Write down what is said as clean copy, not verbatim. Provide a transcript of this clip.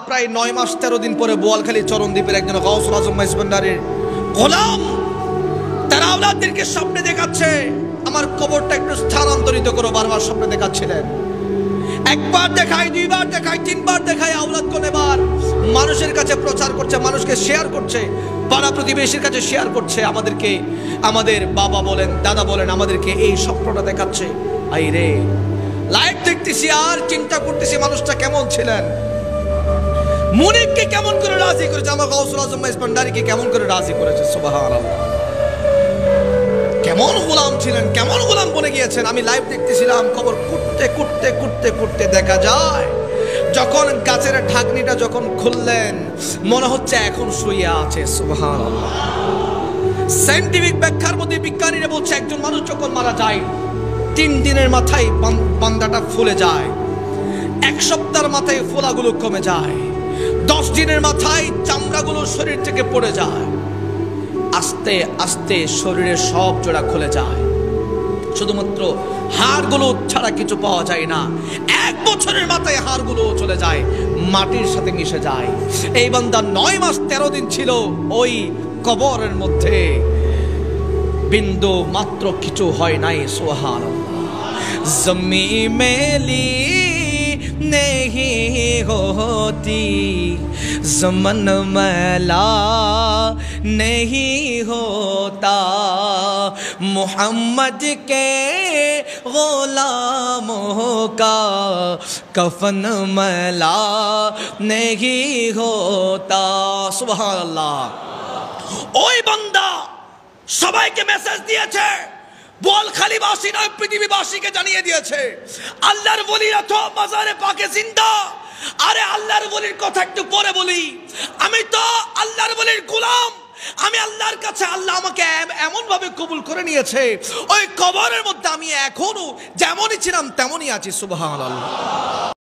প্রায় 9 মাস 13 দিন পরে বোয়ালখালী চরণদ্বীপের একজন গাউসুল আজম মাইজভান্ডারির গোলাম তার আওলাদদেরকে স্বপ্নে দেখাচ্ছে আমার কবরটা একটু স্থানান্তরিত করো, বারবার স্বপ্নে দেখাচ্ছিলেন। একবার দেখায়, দুইবার দেখায়, তিনবার দেখায়, আওলাদ কোনেবার মানুষের কাছে প্রচার করছে, মানুষকে শেয়ার করছে, পাড়া প্রতিবেশীর কাছে শেয়ার করছে, আমাদেরকে আমাদের বাবা বলেন দাদা বলেন আমাদেরকে এই স্বপ্নটা দেখাচ্ছে। আই রে লাইভ দেখতেছি আর চিন্তা করতেছি মানুষটা কেমন ছিলেন, মুনিবকে কেমন করে রাজি করেছে, আমার গাউসুল আজম মাইজভান্ডারিকে কেমন করে রাজি করেছে। সুবহানাল্লাহ, কেমন গোলাম ছিলেন, কেমন গোলাম বনে গিয়েছেন। আমি লাইভ দেখতেছিলাম, খবর কুটতে কুটতে কুটতে কুটতে দেখা যায় যখন গাছের ঢাকনিটা যখন খুললেন মনে হচ্ছে এখন শুয়ে আছে। সুবহানাল্লাহ, সায়েন্টিফিক ব্যাখ্যার মধ্যে বিজ্ঞানীরা বলছে একজন মানুষ যখন মারা যায় 3 দিনের মাথায় বান্দাটা ফুলে যায়, 1 সপ্তাহের মাথায় ফোলাগুলো কমে যায়, 10 দিনের মাথায় চামড়াগুলো শরীর থেকে পড়ে যায়, আস্তে আস্তে শরীরের সব জোড়া খুলে যায়, শুধুমাত্র হাড়গুলো ছাড়া কিছু পাওয়া যায় না। 1 বছরের মাথায় হাড়গুলো চলে যায়, মাটির সাথে মিশে যায়। এই বান্দা 9 মাস 13 দিন ছিল ওই কবরের মধ্যে, বিন্দু মাত্র কিছু হয় নাই। সুবহানাল্লাহ, জমি মেলি नहीं होती, ज़मन मैला नहीं होता, मोहम्मद के ग़ुलामों का कफन मैला नहीं होता। सुभान अल्लाह। ওই বান্দা সবাইকে মেসেজ দিয়েছে, বোয়ালখালীবাসী নয় পৃথিবীবাসীকে জানিয়ে দিয়েছে আল্লাহর ওলিরা তো মাজারে পাকে জিন্দা। আরে আল্লাহর ওলির কথা একটু পরে বলি, আমি তো আল্লাহর ওলির গোলাম, আমি আল্লাহর কাছে আল্লাহ আমাকে এমন ভাবে কবুল করে নিয়েছে, ওই কবরের মধ্যে আমি এখনো যেমনই ছিলাম তেমনই আছি। সুবহানাল্লাহ।